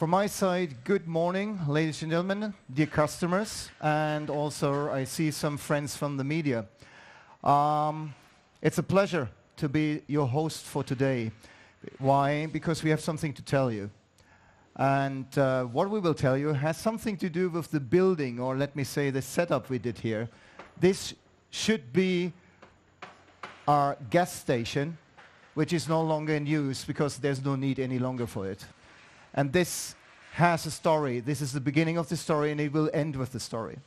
From my side, good morning, ladies and gentlemen, dear customers, and also I see some friends from the media. It's a pleasure to be your host for today. Why? Because we have something to tell you. And what we will tell you has something to do with the building, or let me say the setup we did here. This should be our gas station, which is no longer in use because there's no need any longer for it. And this has a story. This is the beginning of the story, and it will end with the story.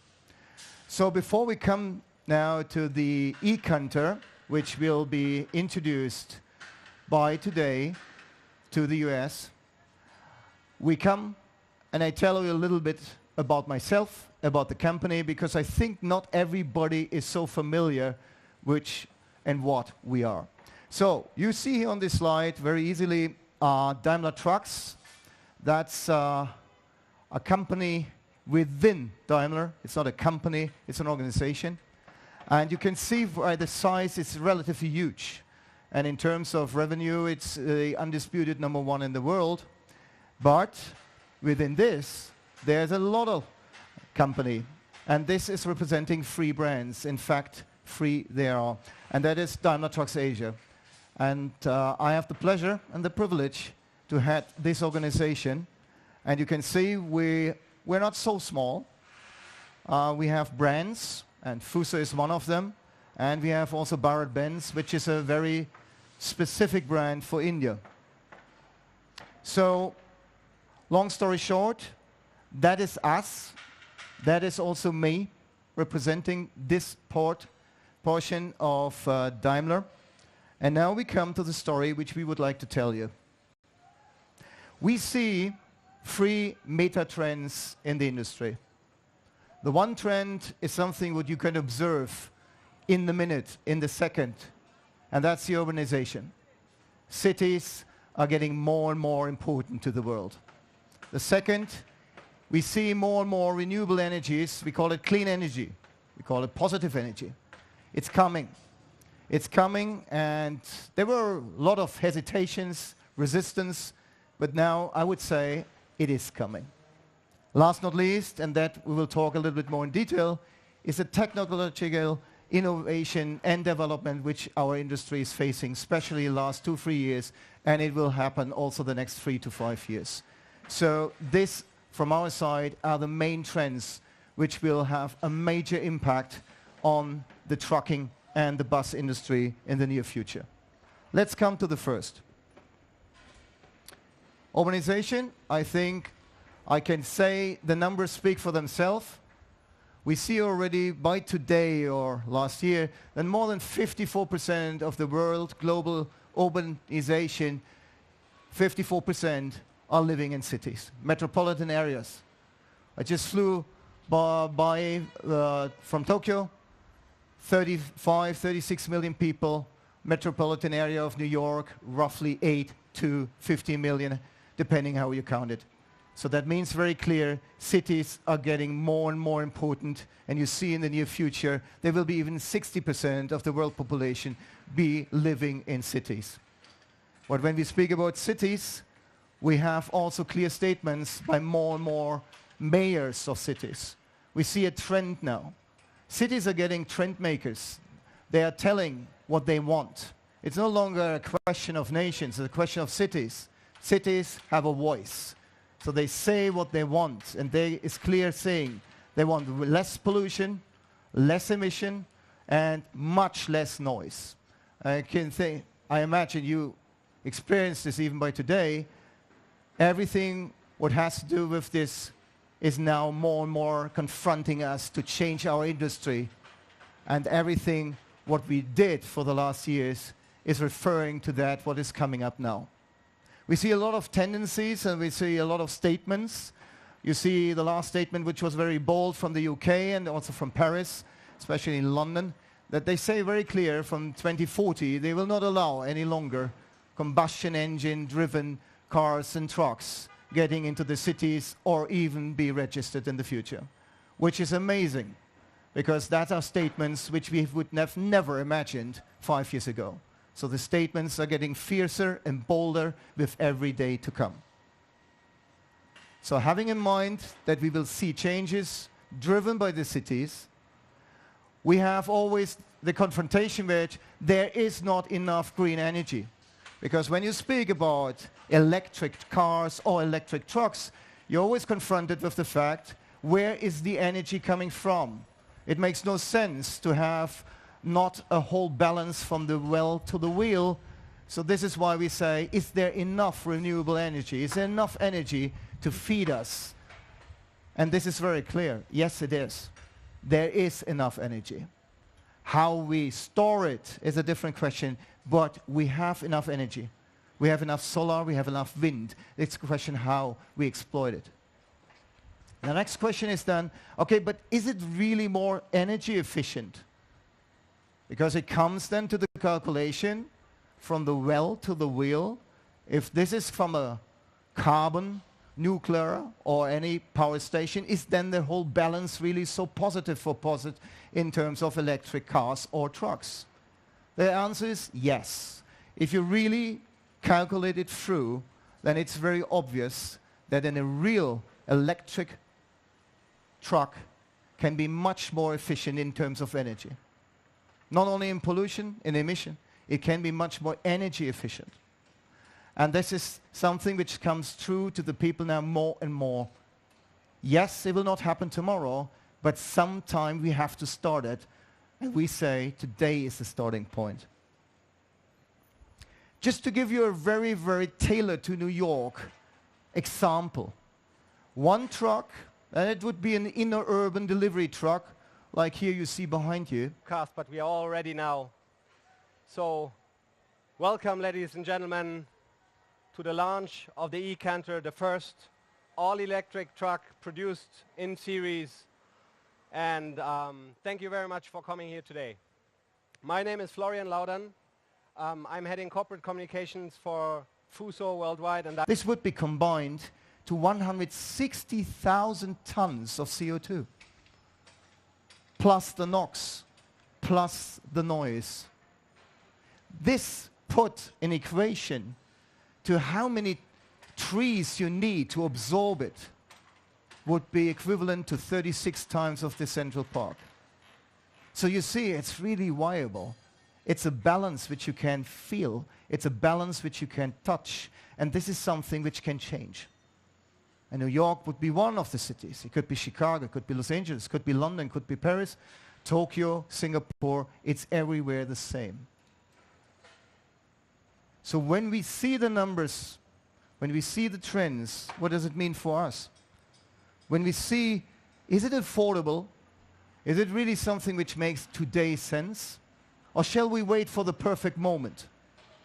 So before we come now to the eCanter, which will be introduced by today to the US, we come and I tell you a little bit about myself, about the company, because I think not everybody is so familiar which and what we are. So you see here on this slide very easily Daimler Trucks. That's a company within Daimler. It's not a company, it's an organization. And you can see by the size, it's relatively huge. And in terms of revenue, it's the undisputed #1 in the world. But within this, there's a lot of company. And this is representing 3 brands. In fact, 3 there are. And that is Daimler Trucks Asia. And I have the pleasure and the privilege to head this organization. And you can see we're not so small. We have brands, and Fuso is one of them. And we have also Benz, which is a very specific brand for India. So, long story short, that is us. That is also me, representing this portion of Daimler. And now we come to the story which we would like to tell you. We see 3 meta trends in the industry. The one trend is something what you can observe in the minute, in the second, and that's the urbanization. Cities are getting more and more important to the world. The second, we see more and more renewable energies. We call it clean energy. We call it positive energy. It's coming. It's coming, and there were a lot of hesitations, resistance, but now I would say it is coming. Last not least, and that we will talk a little bit more in detail, is the technological innovation and development which our industry is facing, especially the last 2-3 years, and it will happen also the next 3 to 5 years. So this, from our side, are the main trends which will have a major impact on the trucking and the bus industry in the near future. Let's come to the first. Urbanization, I think I can say the numbers speak for themselves. We see already by today or last year that more than 54% of the world global urbanization, 54% are living in cities, metropolitan areas. I just flew from Tokyo, 35, 36 million people, metropolitan area of New York, roughly 8 to 15 million, depending how you count it. So that means very clear, cities are getting more and more important, and you see in the near future, there will be even 60% of the world population be living in cities. But when we speak about cities, we have also clear statements by more and more mayors of cities. We see a trend now. Cities are getting trend makers. They are telling what they want. It's no longer a question of nations, it's a question of cities. Cities have a voice. So they say what they want, and it's clear saying they want less pollution, less emission, and much less noise. I imagine you experienced this even by today. Everything what has to do with this is now more and more confronting us to change our industry, and everything what we did for the last years is referring to that what is coming up now. We see a lot of tendencies and we see a lot of statements. You see the last statement, which was very bold from the UK and also from Paris, especially in London, that they say very clear from 2040 they will not allow any longer combustion engine driven cars and trucks getting into the cities or even be registered in the future, which is amazing because that are statements which we would have never imagined 5 years ago. So the statements are getting fiercer and bolder with every day to come. So having in mind that we will see changes driven by the cities, we have always the confrontation with there is not enough green energy. Because when you speak about electric cars or electric trucks, you're always confronted with the fact, where is the energy coming from? It makes no sense to have not a whole balance from the well to the wheel. So this is why we say, is there enough renewable energy? Is there enough energy to feed us? And this is very clear. Yes, it is. There is enough energy. How we store it is a different question, but we have enough energy. We have enough solar, we have enough wind. It's a question how we exploit it. The next question is then, okay, but is it really more energy efficient? Because it comes then to the calculation from the well to the wheel. If this is from a carbon, nuclear, or any power station, is then the whole balance really so positive for in terms of electric cars or trucks? The answer is yes. If you really calculate it through, then it's very obvious that in a real electric truck can be much more efficient in terms of energy. Not only in pollution, in emission, it can be much more energy efficient. And this is something which comes true to the people now more and more. Yes, it will not happen tomorrow, but sometime we have to start it. And we say today is the starting point. Just to give you a very, very tailored to New York example. One truck, and it would be an inner urban delivery truck, like here you see behind you. But we are all ready now. So, welcome, ladies and gentlemen, to the launch of the eCanter, the first all-electric truck produced in series. And thank you very much for coming here today. My name is Florian Laudern. I'm heading corporate communications for Fuso worldwide. And this would be combined to 160,000 tons of CO2, plus the NOx, plus the noise. This put an equation to how many trees you need to absorb it would be equivalent to 36 times of the Central Park. So you see, it's really viable. It's a balance which you can feel. It's a balance which you can touch. And this is something which can change. And New York would be one of the cities. It could be Chicago, it could be Los Angeles, it could be London, it could be Paris, Tokyo, Singapore. It's everywhere the same. So when we see the numbers, when we see the trends, what does it mean for us? When we see, is it affordable? Is it really something which makes today sense? Or shall we wait for the perfect moment?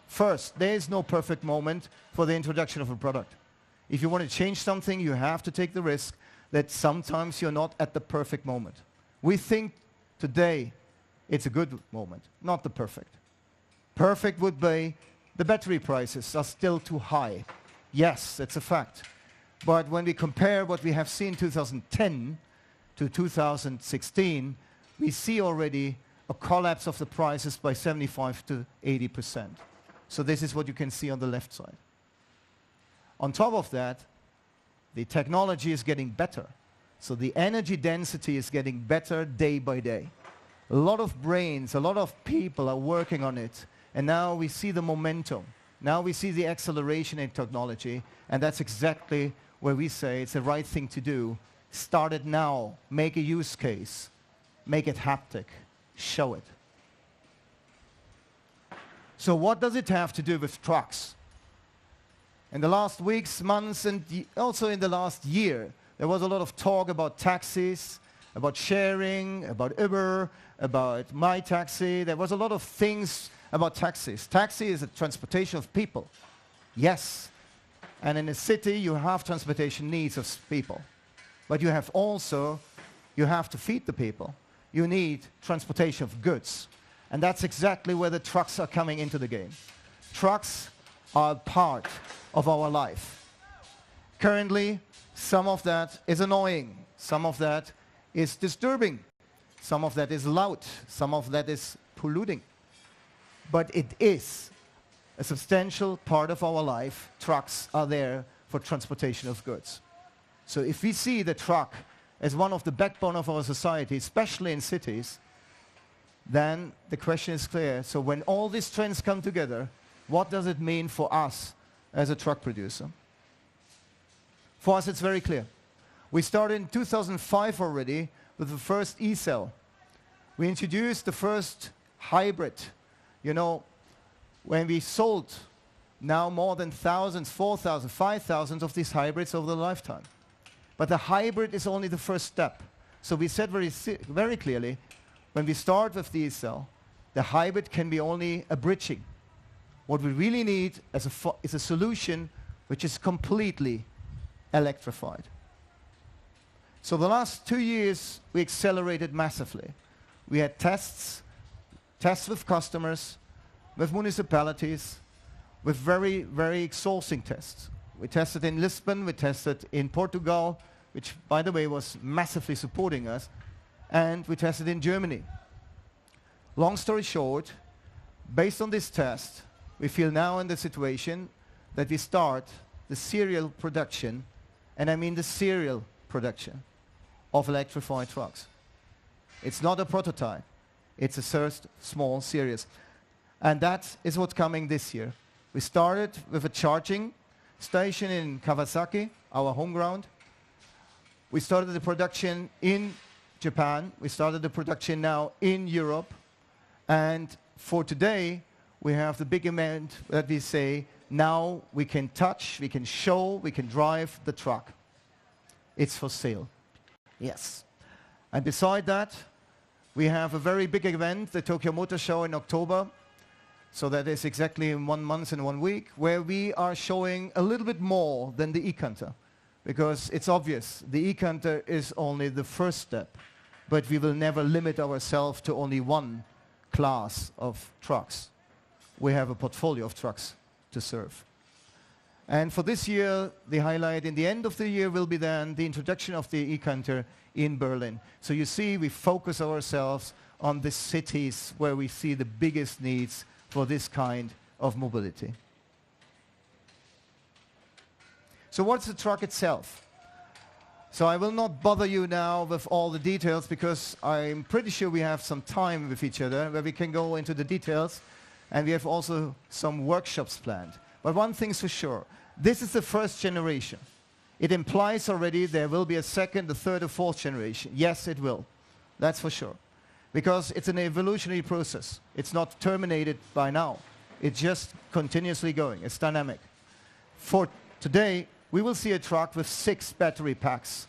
First, there is no perfect moment for the introduction of a product. If you want to change something, you have to take the risk that sometimes you're not at the perfect moment. We think today it's a good moment, not the perfect. Perfect would be the battery prices are still too high. Yes, it's a fact. But when we compare what we have seen 2010 to 2016, we see already a collapse of the prices by 75 to 80%. So this is what you can see on the left side. On top of that, the technology is getting better. So the energy density is getting better day by day. A lot of brains, a lot of people are working on it. And now we see the momentum. Now we see the acceleration in technology. And that's exactly where we say it's the right thing to do. Start it now. Make a use case. Make it haptic. Show it. So what does it have to do with trucks? In the last weeks, months, and also in the last year, there was a lot of talk about taxis, about sharing, about Uber, about My Taxi. There was a lot of things about taxis. Taxi is a transportation of people. Yes. And in a city, you have transportation needs of people. But you have also, you have to feed the people. You need transportation of goods. And that's exactly where the trucks are coming into the game. Trucks are part of our life. Currently, some of that is annoying. Some of that is disturbing. Some of that is loud. Some of that is polluting. But it is a substantial part of our life. Trucks are there for transportation of goods. So if we see the truck as one of the backbone of our society, especially in cities, then the question is clear. So when all these trends come together, what does it mean for us as a truck producer? For us, it's very clear. We started in 2005 already with the first e-cell. We introduced the first hybrid. You know, when we sold now more than thousands, 4,000, 5,000 of these hybrids over the lifetime. But the hybrid is only the first step. So we said very clearly, when we start with the e-cell, the hybrid can be only a bridging. What we really need is a solution which is completely electrified. So the last 2 years, we accelerated massively. We had tests with customers, with municipalities, with very, very exhausting tests. We tested in Lisbon, we tested in Portugal, which, by the way, was massively supporting us, and we tested in Germany. Long story short, based on this test, we feel now in the situation that we start the serial production, and I mean the serial production, of electrified trucks. It's not a prototype. It's a first small series. And that is what's coming this year. We started with a charging station in Kawasaki, our home ground. We started the production in Japan. We started the production now in Europe. And for today, we have the big event that we say, now we can touch, we can show, we can drive the truck. It's for sale. Yes. And beside that, we have a very big event, the Tokyo Motor Show in October. So that is exactly in 1 month and 1 week, where we are showing a little bit more than the eCanter. Because it's obvious, the eCanter is only the first step. But we will never limit ourselves to only one class of trucks. We have a portfolio of trucks to serve. And for this year, the highlight in the end of the year will be then the introduction of the eCanter in Berlin. So you see, we focus ourselves on the cities where we see the biggest needs for this kind of mobility. So what's the truck itself? So I will not bother you now with all the details, because I'm pretty sure we have some time with each other where we can go into the details, and we have also some workshops planned. But one thing's for sure, this is the first generation. It implies already there will be a second, a third, a fourth generation. Yes, it will. That's for sure. Because it's an evolutionary process. It's not terminated by now. It's just continuously going. It's dynamic. For today, we will see a truck with 6 battery packs.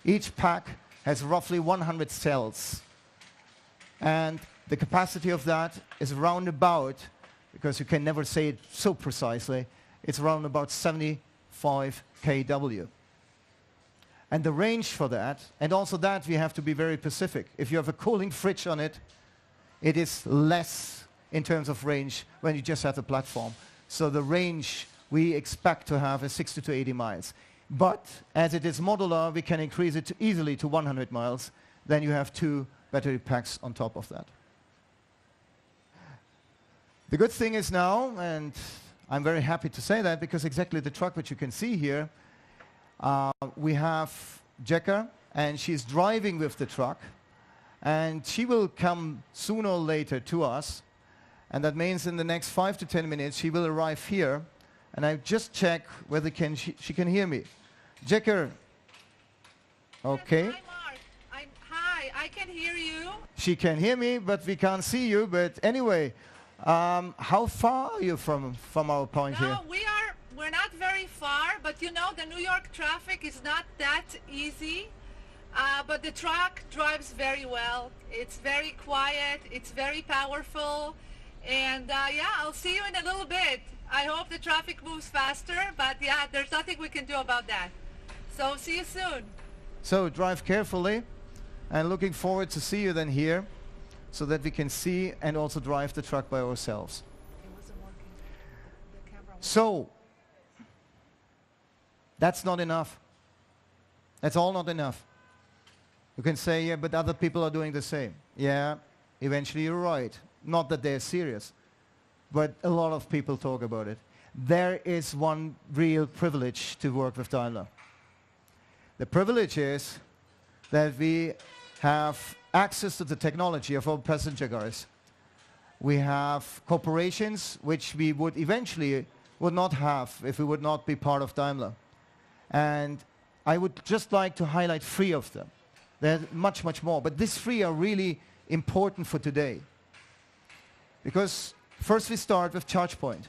Each pack has roughly 100 cells. And the capacity of that is around about, because you can never say it so precisely, it's around about 75 kW. And the range for that, and also that we have to be very specific. If you have a cooling fridge on it, it is less in terms of range when you just have the platform. So the range we expect to have is 60 to 80 miles. But as it is modular, we can increase it easily to 100 miles. Then you have 2 battery packs on top of that. The good thing is now, and I'm very happy to say that, because exactly the truck which you can see here, we have Jekka, and she's driving with the truck, and she will come sooner or later to us, and that means in the next 5 to 10 minutes she will arrive here, and I just check whether she can hear me. Jekka, okay. Yes, hi, Mark. Hi, I can hear you. She can hear me, but we can't see you. But anyway, how far are you from our point here? We're not very far, but you know the New York traffic is not that easy. But the truck drives very well. It's very quiet. It's very powerful. And yeah, I'll see you in a little bit. I hope the traffic moves faster, but yeah, there's nothing we can do about that. So see you soon. So drive carefully, and looking forward to see you then here, so that we can see and also drive the truck by ourselves. It wasn't working. The camera wasn't. So that's not enough. That's all not enough. You can say, yeah, but other people are doing the same. Yeah, eventually you're right. Not that they're serious, but a lot of people talk about it. There is one real privilege to work with Daimler. The privilege is that we have access to the technology of our passenger cars. We have corporations which we would eventually would not have if we would not be part of Daimler. And I would just like to highlight 3 of them. There's much, much more, but these 3 are really important for today. Because first we start with charge point.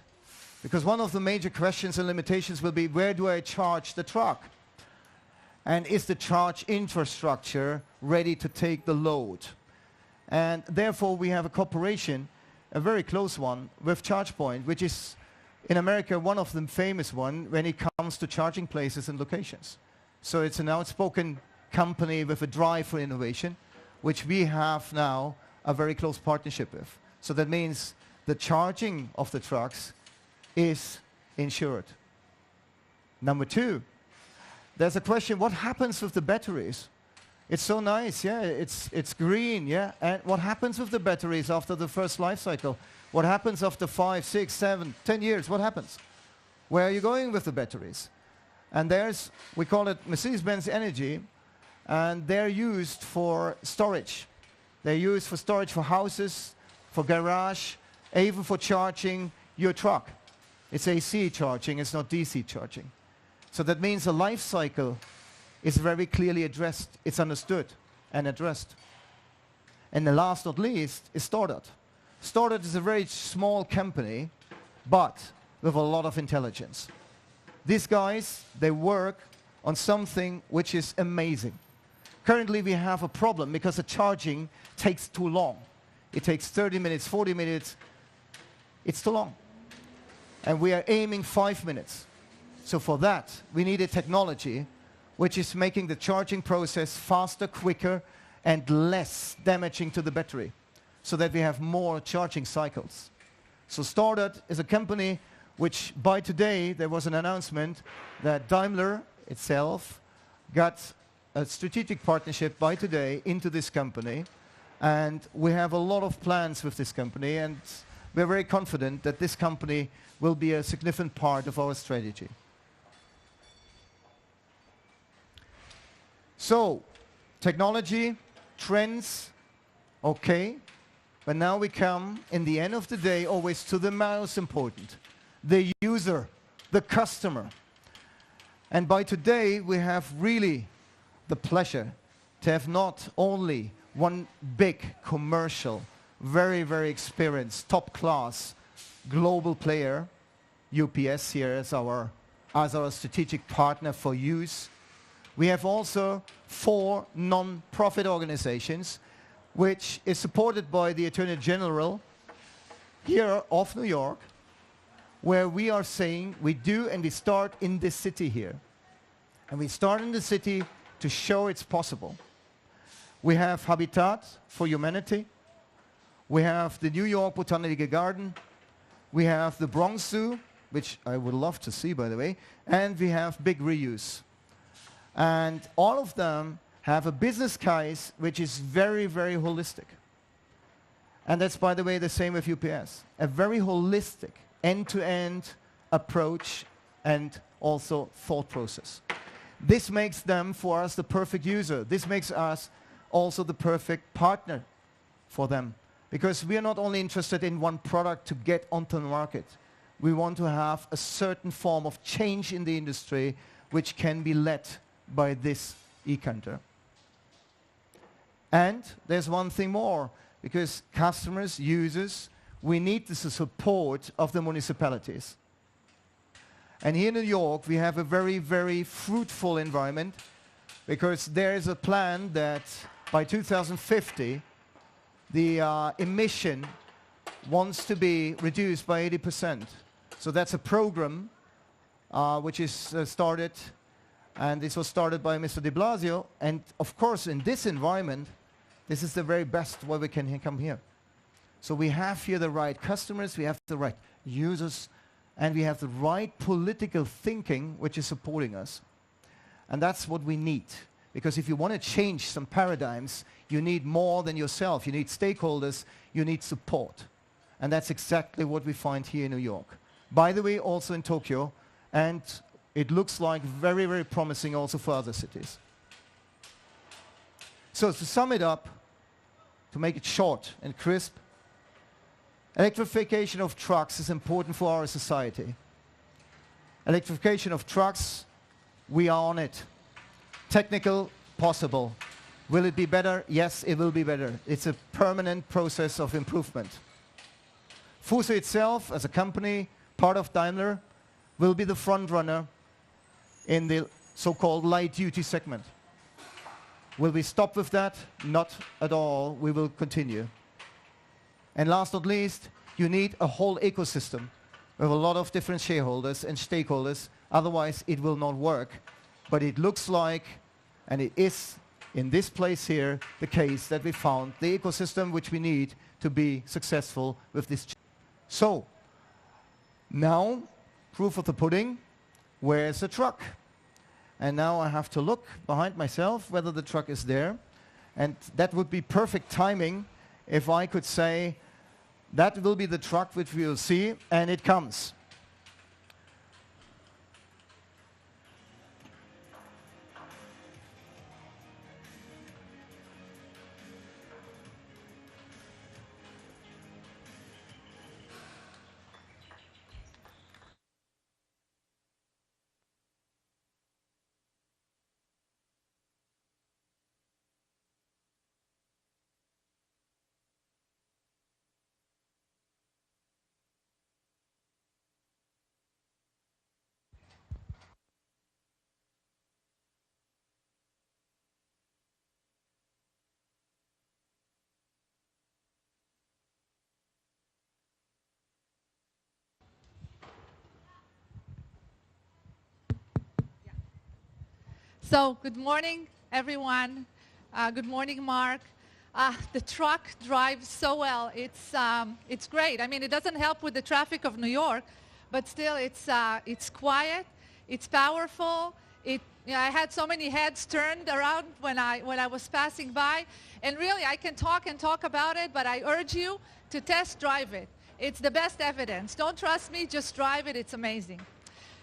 Because one of the major questions and limitations will be, where do I charge the truck? And is the charge infrastructure ready to take the load? And therefore we have a cooperation, a very close one, with ChargePoint, which is in America one of the famous one when it comes to charging places and locations. So it's an outspoken company with a drive for innovation, which we have now a very close partnership with. So that means the charging of the trucks is insured. Number 2, there's a question, what happens with the batteries? It's so nice, yeah, it's green, yeah, and what happens with the batteries after the first life cycle? What happens after 5, 6, 7, 10 years? What happens? Where are you going with the batteries? And there's, we call it Mercedes-Benz Energy, and they're used for storage. They're used for storage for houses, for garage, even for charging your truck. It's AC charging, it's not DC charging. So that means the life cycle is very clearly addressed, it's understood and addressed. And the last not least is Stoddard. Stoddard is a very small company, but with a lot of intelligence. These guys, they work on something which is amazing. Currently we have a problem because the charging takes too long. It takes 30 minutes, 40 minutes. It's too long. And we are aiming 5 minutes. So for that, we need a technology which is making the charging process faster, quicker, and less damaging to the battery, so that we have more charging cycles. So Stoddard is a company which by today, there was an announcement that Daimler itself got a strategic partnership by today into this company, and we have a lot of plans with this company, and we're very confident that this company will be a significant part of our strategy. So, technology, trends, okay, but now we come, in the end of the day, always to the most important, the user, the customer. And by today, we have really the pleasure to have not only one big commercial, very, very experienced, top class, global player, UPS here as our strategic partner for use. We have also 4 non-profit organizations, which is supported by the Attorney General here of New York, where we are saying we do and we start in this city here. And we start in the city to show it's possible. We have Habitat for Humanity. We have the New York Botanical Garden. We have the Bronx Zoo, which I would love to see, by the way. And we have Big Reuse. And all of them have a business case which is very, very holistic. And that's, by the way, the same with UPS. A very holistic, end-to-end approach and also thought process. This makes them, for us, the perfect user. This makes us also the perfect partner for them. Because we are not only interested in one product to get onto the market. We want to have a certain form of change in the industry which can be led by this eCanter. And there's one thing more, because customers, users, we need the support of the municipalities. And here in New York, we have a very, very fruitful environment, because there is a plan that by 2050, the emission wants to be reduced by 80%. So that's a program which is started, and this was started by Mr. de Blasio. And of course, in this environment, this is the very best why we can come here. So we have here the right customers, we have the right users, and we have the right political thinking which is supporting us. And that's what we need. Because if you want to change some paradigms, you need more than yourself. You need stakeholders, you need support. And that's exactly what we find here in New York. By the way, also in Tokyo, and it looks like very, very promising also for other cities. So to sum it up, to make it short and crisp, electrification of trucks is important for our society. Electrification of trucks, we are on it. Technical, possible. Will it be better? Yes, it will be better. It's a permanent process of improvement. Fuso itself, as a company, part of Daimler, will be the front runner in the so-called light-duty segment. Will we stop with that? Not at all. We will continue. And last but not least, you need a whole ecosystem with a lot of different shareholders and stakeholders. Otherwise, it will not work. But it looks like, and it is in this place here, the case that we found the ecosystem which we need to be successful with this. So, now, proof of the pudding, where's the truck? And now I have to look behind myself whether the truck is there. And that would be perfect timing if I could say, that will be the truck which we will see, and it comes. So, good morning, everyone. Good morning, Mark. The truck drives so well. It's great. I mean, it doesn't help with the traffic of New York, but still, it's quiet, it's powerful. I had so many heads turned around when I was passing by, and really, I can talk and talk about it, but I urge you to test drive it. It's the best evidence. Don't trust me, just drive it. It's amazing.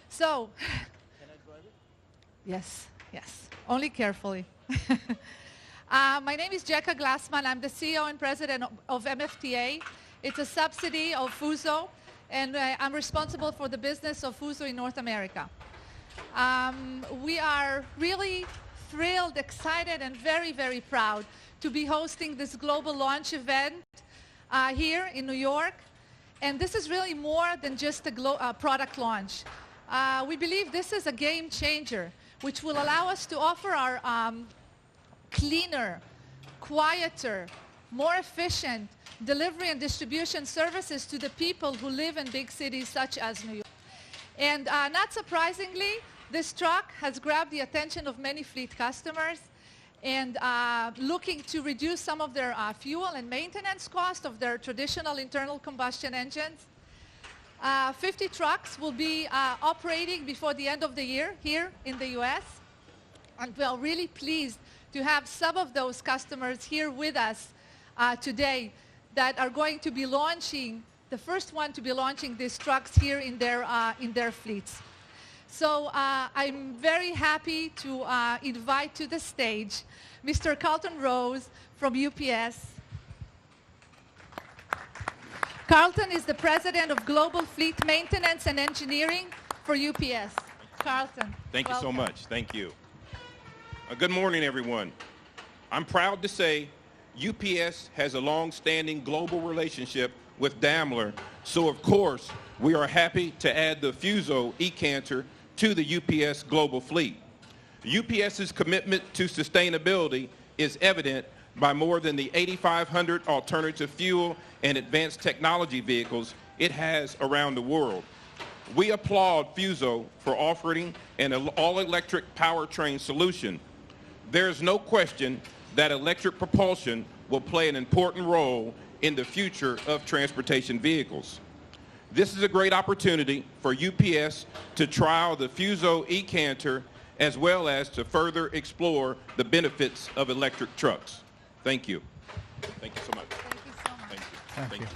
So, Can I drive it? yes. Yes, only carefully. My name is Jekka Glassman. I'm the CEO and president of MFTA. It's a subsidy of Fuso, and I'm responsible for the business of Fuso in North America. We are really thrilled, excited, and very, very proud to be hosting this global launch event here in New York. And this is really more than just a product launch. We believe this is a game changer, which will allow us to offer our cleaner, quieter, more efficient delivery and distribution services to the people who live in big cities such as New York. And not surprisingly, this truck has grabbed the attention of many fleet customers and looking to reduce some of their fuel and maintenance cost of their traditional internal combustion engines. 50 trucks will be operating before the end of the year here in the US. And we are really pleased to have some of those customers here with us today that are going to be launching, the first one to be launching these trucks here in their fleets. So I'm very happy to invite to the stage Mr. Carlton Rose from UPS. Carlton is the president of Global Fleet Maintenance and Engineering for UPS. Carlton. Thank you so much. Thank you. Good morning, everyone. I'm proud to say UPS has a long-standing global relationship with Daimler, so of course we are happy to add the Fuso eCanter to the UPS global fleet. UPS's commitment to sustainability is evident by more than the 8,500 alternative fuel and advanced technology vehicles it has around the world. We applaud Fuso for offering an all-electric powertrain solution. There is no question that electric propulsion will play an important role in the future of transportation vehicles. This is a great opportunity for UPS to trial the Fuso eCanter as well as to further explore the benefits of electric trucks. Thank you. Thank you so much. Thank you so much. Thank you. Thank you.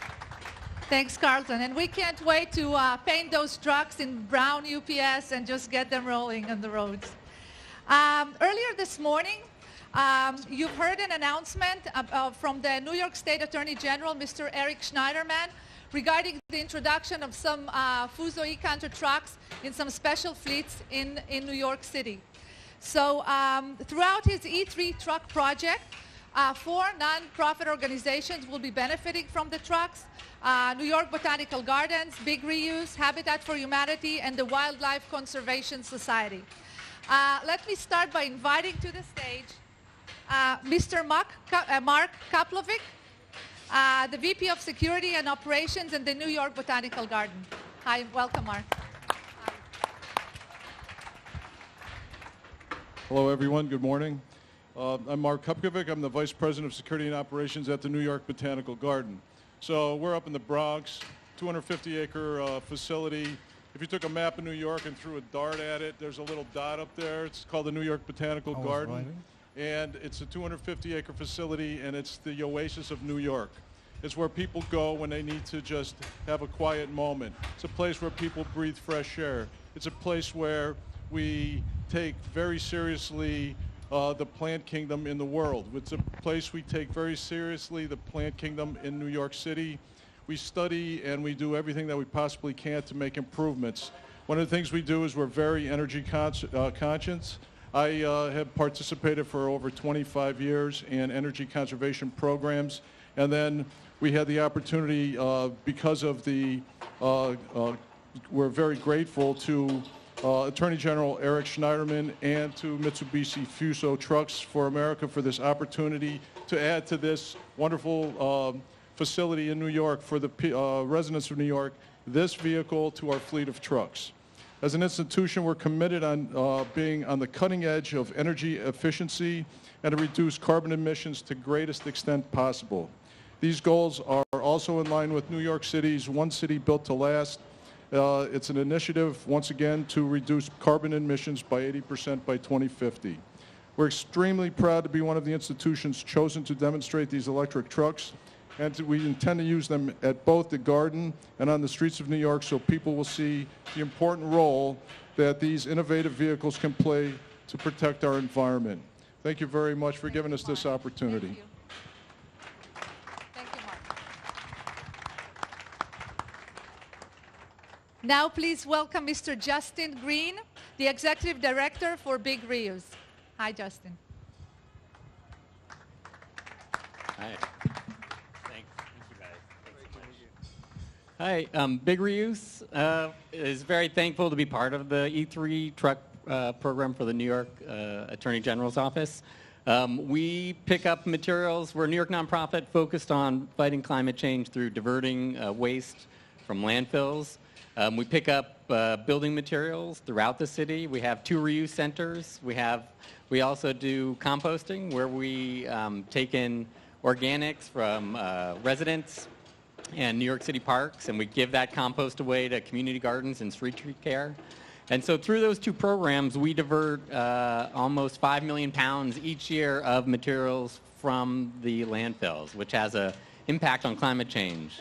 Thanks, Carlton. And we can't wait to paint those trucks in brown UPS and just get them rolling on the roads. Earlier this morning, you've heard an announcement from the New York State Attorney General, Mr. Eric Schneiderman, regarding the introduction of some Fuso eCanter trucks in some special fleets in New York City. So throughout his E3 truck project, 4 non-profit organizations will be benefiting from the trucks: New York Botanical Gardens, Big Reuse, Habitat for Humanity, and the Wildlife Conservation Society. Let me start by inviting to the stage Mr. Mark Kaplovic, the VP of Security and Operations in the New York Botanical Garden. Hi, welcome, Mark. Hello, everyone. Good morning. I'm Mark Kupkovic. I'm the Vice President of Security and Operations at the New York Botanical Garden. So we're up in the Bronx, 250-acre facility. If you took a map of New York and threw a dart at it, there's a little dot up there. It's called the New York Botanical Garden. And it's a 250-acre facility, and it's the oasis of New York. It's where people go when they need to just have a quiet moment. It's a place where people breathe fresh air. It's a place where we take very seriously the plant kingdom in the world. It's a place we take very seriously, the plant kingdom in New York City. We study and we do everything that we possibly can to make improvements. One of the things we do is we're very energy conscious. I have participated for over 25 years in energy conservation programs, and then we had the opportunity because of the, we're very grateful to Attorney General Eric Schneiderman and to Mitsubishi Fuso Trucks for America for this opportunity to add to this wonderful facility in New York for the residents of New York, this vehicle to our fleet of trucks. As an institution, we're committed on being on the cutting edge of energy efficiency and to reduce carbon emissions to greatest extent possible. These goals are also in line with New York City's One City Built to Last. It's an initiative, once again, to reduce carbon emissions by 80% by 2050. We're extremely proud to be one of the institutions chosen to demonstrate these electric trucks, and we intend to use them at both the garden and on the streets of New York so people will see the important role that these innovative vehicles can play to protect our environment. Thank you very much for giving us this opportunity. Now please welcome Mr. Justin Green, the Executive Director for Big Reuse. Hi, Justin. Hi. Thanks. Thank you, guys. Thanks so much. Hi. Big Reuse is very thankful to be part of the E3 truck program for the New York Attorney General's office. We pick up materials. We're a New York nonprofit focused on fighting climate change through diverting waste from landfills. We pick up building materials throughout the city. We have 2 reuse centers. We also do composting, where we take in organics from residents and New York City parks, and we give that compost away to community gardens and street tree care. And so through those 2 programs, we divert almost 5 million pounds each year of materials from the landfills, which has an impact on climate change.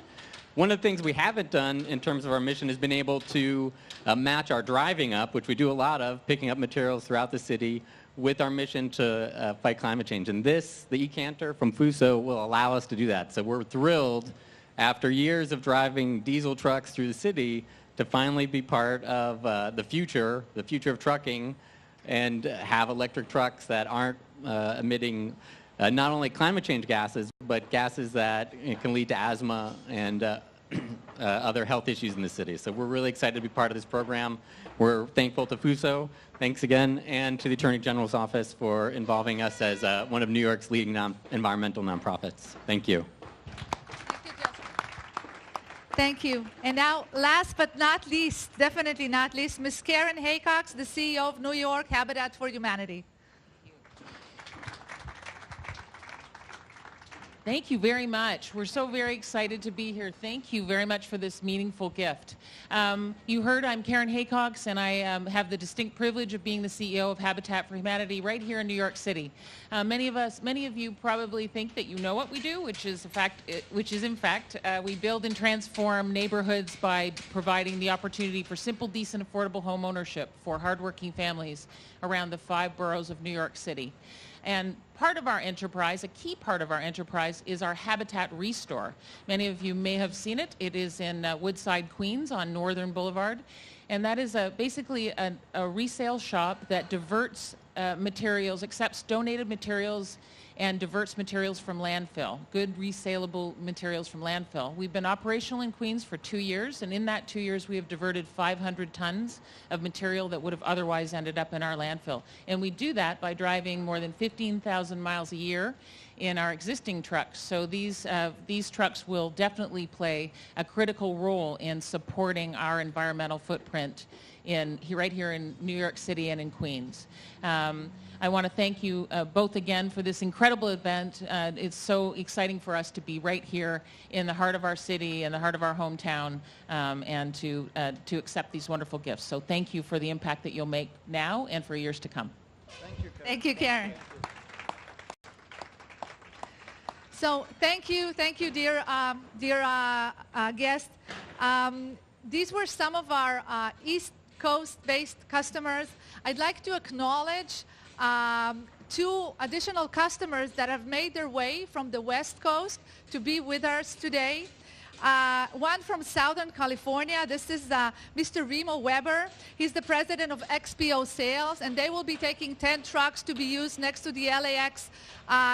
One of the things we haven't done in terms of our mission has been able to match our driving up, which we do a lot of, picking up materials throughout the city, with our mission to fight climate change. And this, the eCanter from Fuso, will allow us to do that. So we're thrilled, after years of driving diesel trucks through the city, to finally be part of the future of trucking, and have electric trucks that aren't emitting not only climate change gases, but gases that can lead to asthma and other health issues in the city. So we're really excited to be part of this program. We're thankful to Fuso, thanks again, and to the Attorney General's office for involving us as one of New York's leading environmental nonprofits. Thank you. Thank you, Justin. Thank you. And now, last but not least, definitely not least, Ms. Karen Haycox, the CEO of New York Habitat for Humanity. Thank you very much. We're so very excited to be here. Thank you very much for this meaningful gift. You heard I'm Karen Haycox, and I have the distinct privilege of being the CEO of Habitat for Humanity right here in New York City. Many of you probably think that you know what we do, which is in fact, we build and transform neighborhoods by providing the opportunity for simple, decent, affordable home ownership for hardworking families around the 5 boroughs of New York City. And part of our enterprise, a key part of our enterprise, is our Habitat Restore. Many of you may have seen it. It is in Woodside, Queens on Northern Boulevard. And that is basically a resale shop that diverts materials, accepts donated materials and diverts materials from landfill, good resaleable materials from landfill. We've been operational in Queens for 2 years, and in that 2 years we have diverted 500 tons of material that would have otherwise ended up in our landfill. And we do that by driving more than 15,000 miles a year in our existing trucks. So these trucks will definitely play a critical role in supporting our environmental footprint right here in New York City and in Queens. I want to thank you both again for this incredible event. It's so exciting for us to be right here in the heart of our city, in the heart of our hometown, and to accept these wonderful gifts. So thank you for the impact that you'll make now and for years to come. Thank you, Karen. Thank you, Karen. So thank you, dear guest. These were some of our East Coast-based customers. I'd like to acknowledge 2 additional customers that have made their way from the West Coast to be with us today. One from Southern California. This is Mr. Remo Weber. He's the president of XPO Sales, and they will be taking 10 trucks to be used next to the LAX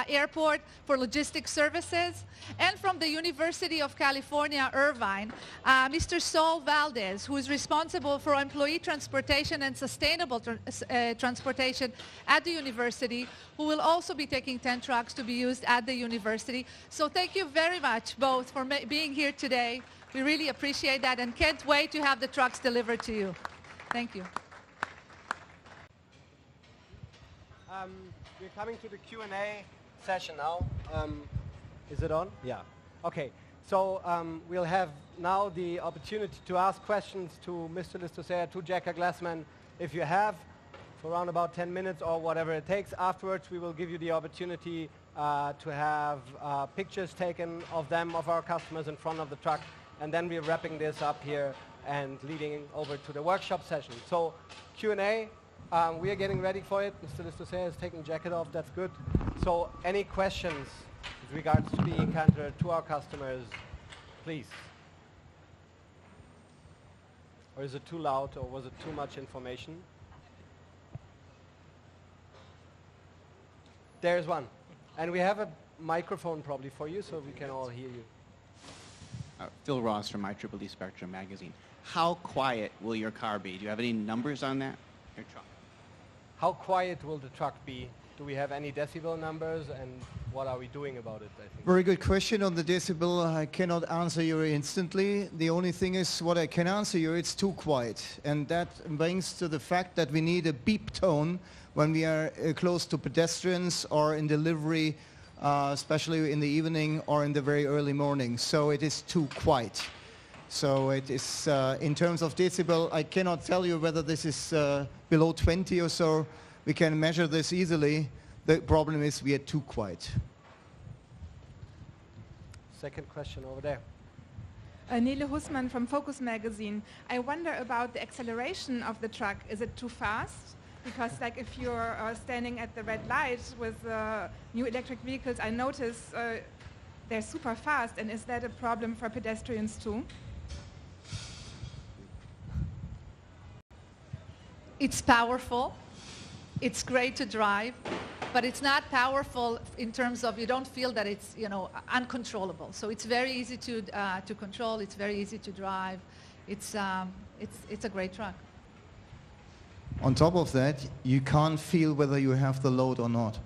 airport for logistics services. And from the University of California, Irvine, Mr. Saul Valdez, who is responsible for employee transportation and sustainable transportation at the university, who will also be taking 10 trucks to be used at the university. So thank you very much both for being here today. We really appreciate that and can't wait to have the trucks delivered to you. Thank you. We're coming to the Q&A session now. Is it on? Yeah. Okay. So we'll have now the opportunity to ask questions to Mr. Listoser, to Jacka Glassman, if you have, for around about 10 minutes or whatever it takes. Afterwards, we will give you the opportunity to have pictures taken of them, of our customers in front of the truck, and then we're wrapping this up here and leading over to the workshop session. So Q&A, we are getting ready for it. Mr. Listoser is taking jacket off, that's good. So any questions with regards to the eCanter, to our customers, please. Or is it too loud, or was it too much information? There's one. And we have a microphone probably for you so we can all hear you. Phil Ross from IEEE Spectrum magazine. How quiet will your car be? Do you have any numbers on that? Your truck. How quiet will the truck be? Do we have any decibel numbers, and what are we doing about it, I think? Very good question on the decibel. I cannot answer you instantly. The only thing is what I can answer you, it's too quiet. And that brings to the fact that we need a beep tone when we are close to pedestrians or in delivery, especially in the evening or in the very early morning. So it is too quiet. So it is, in terms of decibel, I cannot tell you whether this is below 20 or so. We can measure this easily. The problem is we are too quiet. Second question over there. Nele Hussmann from Focus magazine. I wonder about the acceleration of the truck. Is it too fast? Because like if you're standing at the red light with new electric vehicles, I notice they're super fast. And is that a problem for pedestrians too? It's powerful. It's great to drive, but it's not powerful in terms of you don't feel that it's, you know, uncontrollable. So it's very easy to control. It's very easy to drive. It's a great truck. On top of that, you can't feel whether you have the load or not,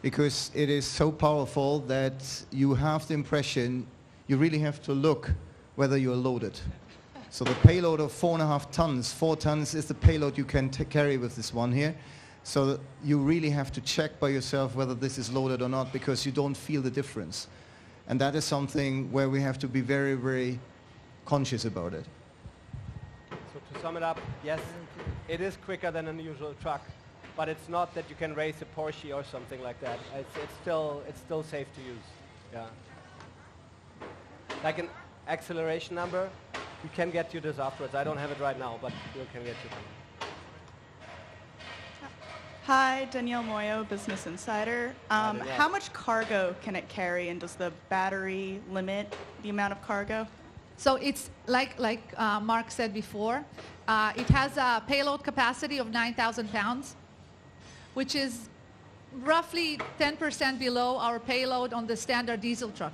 because it is so powerful that you have the impression you really have to look whether you're loaded. So the payload of 4.5 tons, 4 tons is the payload you can carry with this one here. So you really have to check by yourself whether this is loaded or not, because you don't feel the difference. And that is something where we have to be very, very conscious about it. So to sum it up, yes, it is quicker than a usual truck, but it's not that you can race a Porsche or something like that. It's still safe to use. Yeah. Like an acceleration number, we can get you this afterwards. I don't have it right now, but we can get you them. Hi, Danielle Moyo, Business Insider. Danielle. How much cargo can it carry, and does the battery limit the amount of cargo? So it's like Mark said before, it has a payload capacity of 9,000 pounds, which is roughly 10% below our payload on the standard diesel truck.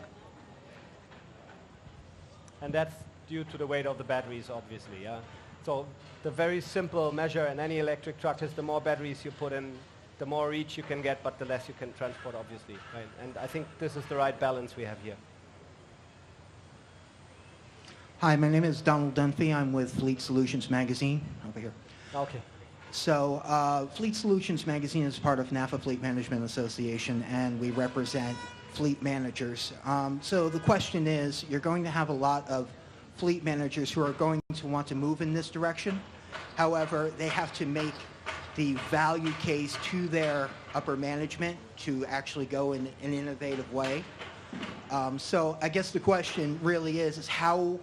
And that's due to the weight of the batteries, obviously. Yeah. So the very simple measure in any electric truck is the more batteries you put in, the more reach you can get, but the less you can transport, obviously. Right? And I think this is the right balance we have here. Hi, my name is Donald Dunphy. I'm with Fleet Solutions Magazine over here. Okay. So Fleet Solutions Magazine is part of NAFA Fleet Management Association, and we represent fleet managers. So the question is, you're going to have a lot of fleet managers who are going to want to move in this direction. However, they have to make the value case to their upper management to actually go in an innovative way. So I guess the question really is how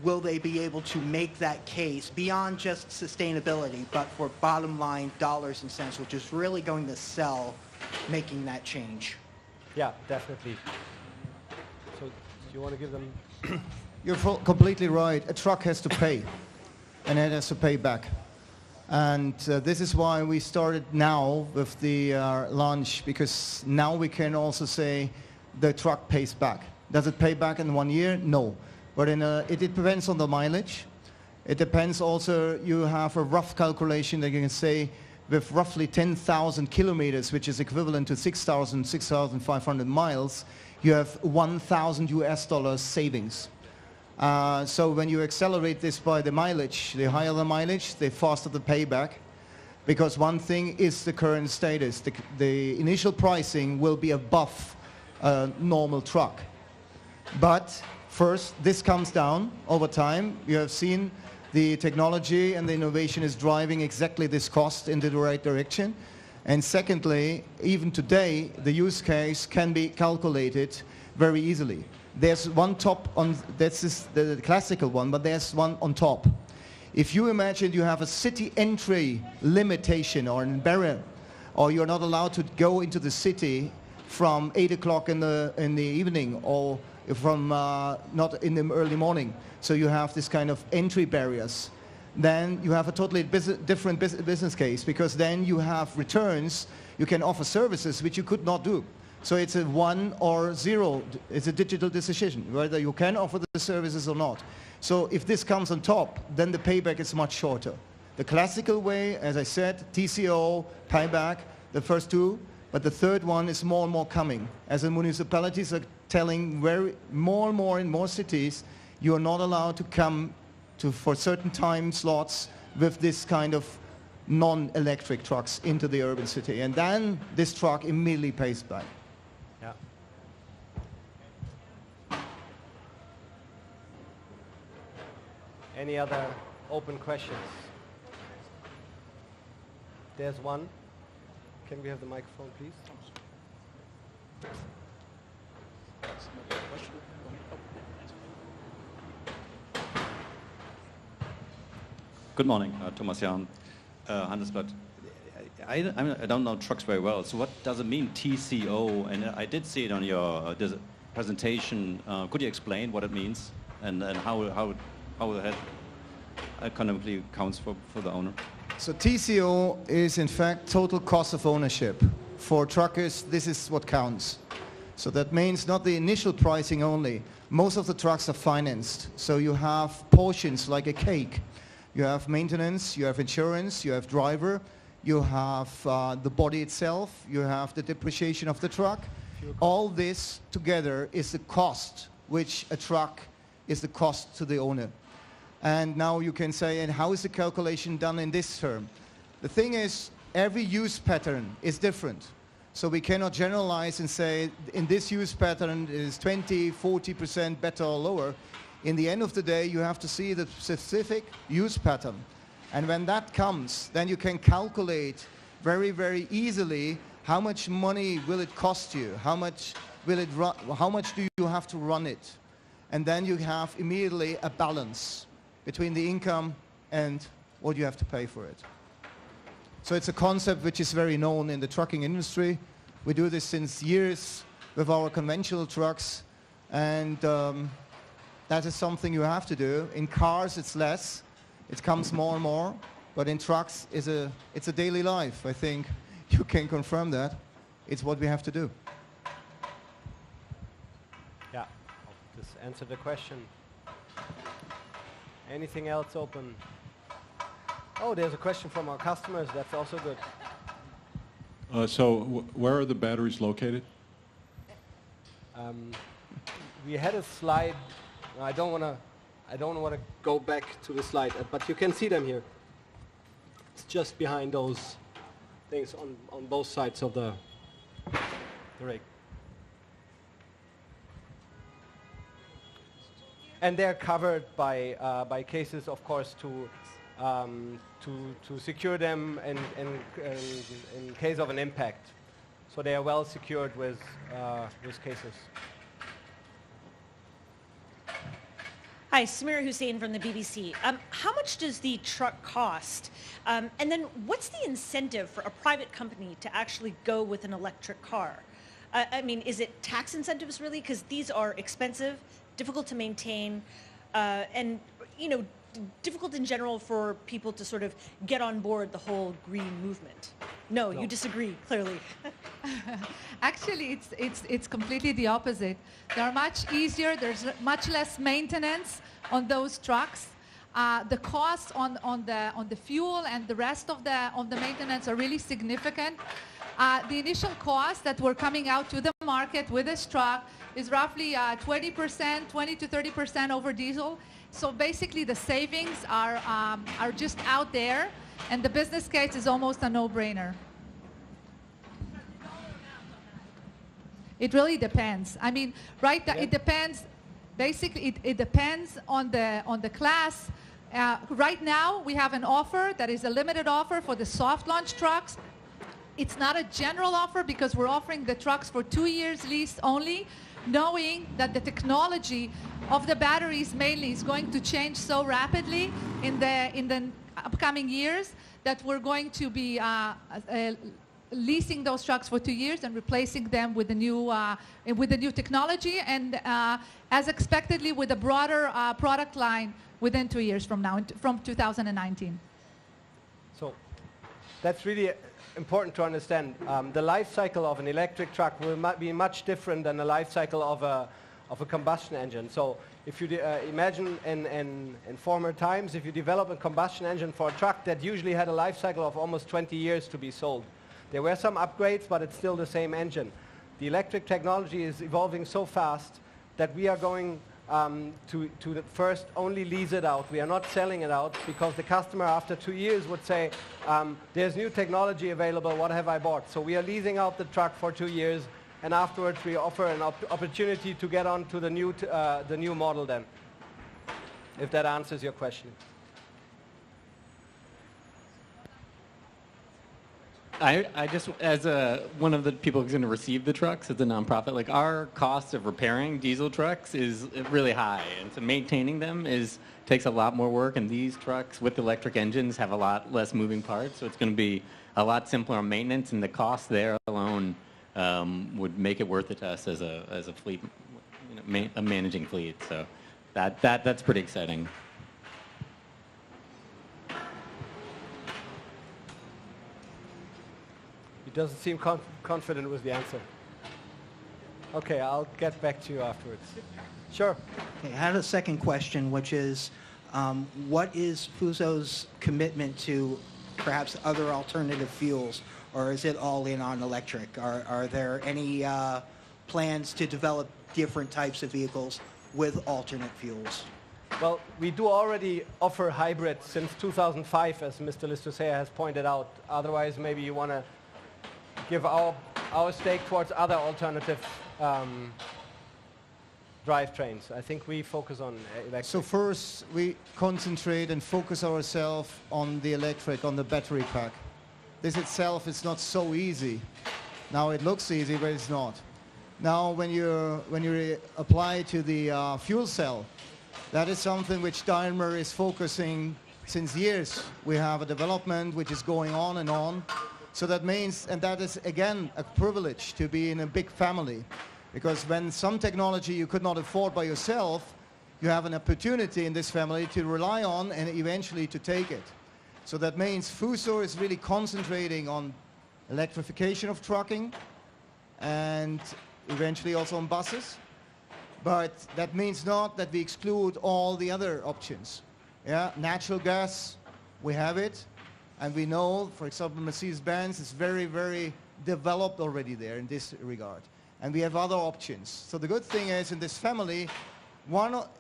will they be able to make that case beyond just sustainability, but for bottom line dollars and cents, which is really going to sell making that change? Yeah, definitely. So do you want to give them... You're completely right. A truck has to pay, and it has to pay back. And this is why we started now with the launch, because now we can also say the truck pays back. Does it pay back in 1 year? No. But it depends on the mileage. It depends also, you have a rough calculation that you can say with roughly 10,000 kilometers, which is equivalent to 6,500 miles, you have 1,000 US dollars savings. So when you accelerate this by the mileage, the higher the mileage, the faster the payback. Because one thing is the current status. The initial pricing will be above a normal truck. But first, this comes down over time. You have seen the technology and the innovation is driving exactly this cost into the right direction. And secondly, even today, the use case can be calculated very easily. There's one top on, that's the classical one, but there's one on top. If you imagine you have a city entry limitation or a barrier, or you're not allowed to go into the city from 8 o'clock in the evening, or from not in the early morning, so you have this kind of entry barriers, then you have a totally different business case, because then you have returns, you can offer services which you could not do. So it's a 1 or 0, it's a digital decision, whether you can offer the services or not. So if this comes on top, then the payback is much shorter. The classical way, as I said, TCO, payback, the first two, but the third one is more and more coming. As the municipalities are telling more and more in more cities, you are not allowed to come to for certain time slots with this kind of non-electric trucks into the urban city. And then this truck immediately pays back. Yeah. Any other open questions? There's one. Can we have the microphone, please? Good morning, Thomas Jahn, Handelsblatt. I don't know trucks very well, so what does it mean, TCO? And I did see it on your presentation. Could you explain what it means and how that economically counts for the owner? So TCO is in fact total cost of ownership. For truckers, this is what counts. So that means not the initial pricing only. Most of the trucks are financed. So you have portions like a cake. You have maintenance, you have insurance, you have driver, you have the body itself, you have the depreciation of the truck. All this together is the cost, which a truck is the cost to the owner. And now you can say, and how is the calculation done in this term? The thing is, every use pattern is different. So we cannot generalize and say in this use pattern is 20, 40% better or lower. In the end of the day, you have to see the specific use pattern. And when that comes, then you can calculate very, very easily how much money will it cost you, how much do you have to run it. And then you have immediately a balance between the income and what you have to pay for it. So it's a concept which is very known in the trucking industry. We do this since years with our conventional trucks, and that is something you have to do. In cars it's less, it comes more and more, but in trucks it's a daily life. I think you can confirm that. It's what we have to do. Yeah, I'll just answer the question. Anything else open? Oh, there's a question from our customers. That's also good. Where are the batteries located? We had a slide. I don't want to go back to the slide, but you can see them here. It's just behind those things on both sides of the rig. And they're covered by cases, of course, to secure them in case of an impact. So they are well secured with cases. Hi, Samira Hussein from the BBC. How much does the truck cost? And then what's the incentive for a private company to actually go with an electric car? I mean, is it tax incentives really? Because these are expensive, difficult to maintain, and difficult in general for people to sort of get on board the whole green movement. No, you disagree, clearly. Actually, it's completely the opposite. They're much easier. There's much less maintenance on those trucks. The costs on the fuel and the rest of the maintenance are really significant. The initial cost that we're coming out to the market with this truck is roughly 20%, 20 to 30% over diesel. So basically, the savings are just out there, and the business case is almost a no-brainer. It really depends. I mean, it depends. Basically, it depends on the class. Right now, we have an offer that is a limited offer for the soft launch trucks. It's not a general offer because we're offering the trucks for 2 years lease only, knowing that the technology of the batteries mainly is going to change so rapidly in the upcoming years that we're going to be leasing those trucks for 2 years and replacing them with the new technology, and as expectedly with a broader product line within 2 years from now, from 2019. So that's really important to understand. The life cycle of an electric truck will be much different than the life cycle of a combustion engine. So if you imagine in former times, if you develop a combustion engine for a truck, that usually had a life cycle of almost 20 years to be sold. There were some upgrades, but it's still the same engine. The electric technology is evolving so fast that we are going to first only lease it out. We are not selling it out because the customer after 2 years would say, there's new technology available, what have I bought? So we are leasing out the truck for 2 years, and afterwards we offer an opportunity to get on to the new model then, if that answers your question. I just, as one of the people who's going to receive the trucks as a nonprofit, like our cost of repairing diesel trucks is really high, and so maintaining them takes a lot more work. And these trucks with electric engines have a lot less moving parts, so it's going to be a lot simpler on maintenance, and the cost there alone would make it worth it to us as a fleet, a managing fleet. So that's pretty exciting. Doesn't seem confident with the answer. Okay, I'll get back to you afterwards. Sure. Okay, I had a second question, which is, what is Fuso's commitment to perhaps other alternative fuels, or is it all in on electric? Are there any plans to develop different types of vehicles with alternate fuels? Well, we do already offer hybrids since 2005, as Mr. Listousea has pointed out. Otherwise, maybe you want to give our our stake towards other alternative drivetrains. I think we focus on electric. So first, we concentrate and focus ourselves on the electric, on the battery pack. This itself is not so easy. Now it looks easy, but it's not. Now when you apply to the fuel cell, that is something which Daimler is focusing since years. We have a development which is going on and on. So that means, and that is again a privilege to be in a big family. Because when some technology you could not afford by yourself, you have an opportunity in this family to rely on and eventually to take it. So that means Fuso is really concentrating on electrification of trucking and eventually also on buses. But that means not that we exclude all the other options. Yeah, natural gas, we have it. And we know, for example, Mercedes-Benz is very, very developed already there in this regard. And we have other options. So the good thing is in this family,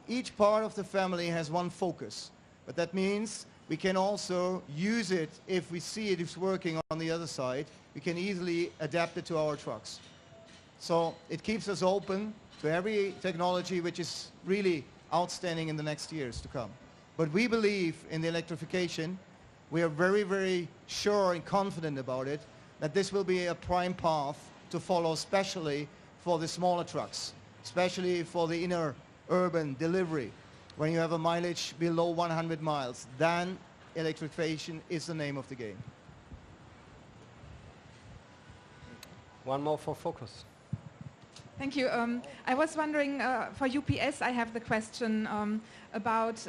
each part of the family has one focus. But that means we can also use it if we see it is working on the other side. We can easily adapt it to our trucks. So it keeps us open to every technology which is really outstanding in the next years to come. But we believe in the electrification. We are very, very sure and confident about it, that this will be a prime path to follow, especially for the smaller trucks, especially for the inner urban delivery. When you have a mileage below 100 miles, then electrification is the name of the game. One more for focus. Thank you. I was wondering, for UPS, I have the question about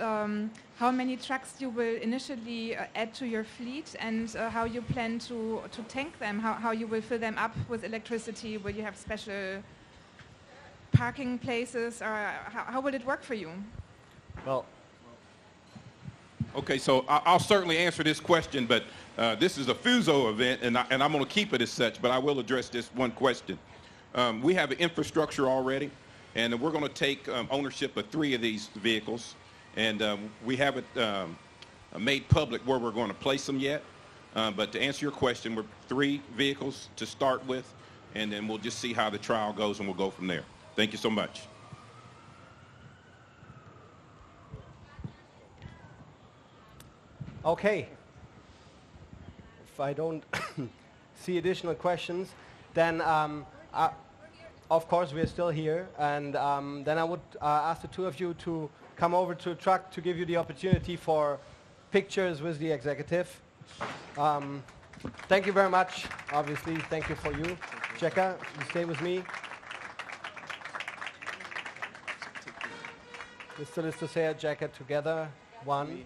how many trucks you will initially add to your fleet and how you plan to tank them, how you will fill them up with electricity. Will you have special parking places, or how will it work for you? Well, okay, so I'll certainly answer this question, but this is a Fuso event, and I'm going to keep it as such, but I will address this one question. We have an infrastructure already, and we're going to take ownership of 3 of these vehicles, and we haven't made public where we're going to place them yet. But to answer your question, we're 3 vehicles to start with, and then we'll just see how the trial goes, and we'll go from there. Thank you so much. okay. If I don't see additional questions, then of course we're still here, and then I would ask the 2 of you to come over to a truck to give you the opportunity for pictures with the executive. Thank you very much. Obviously, thank you for you. Jekka, you stay with me. Mr. Listoseya, Jekka, together. 1,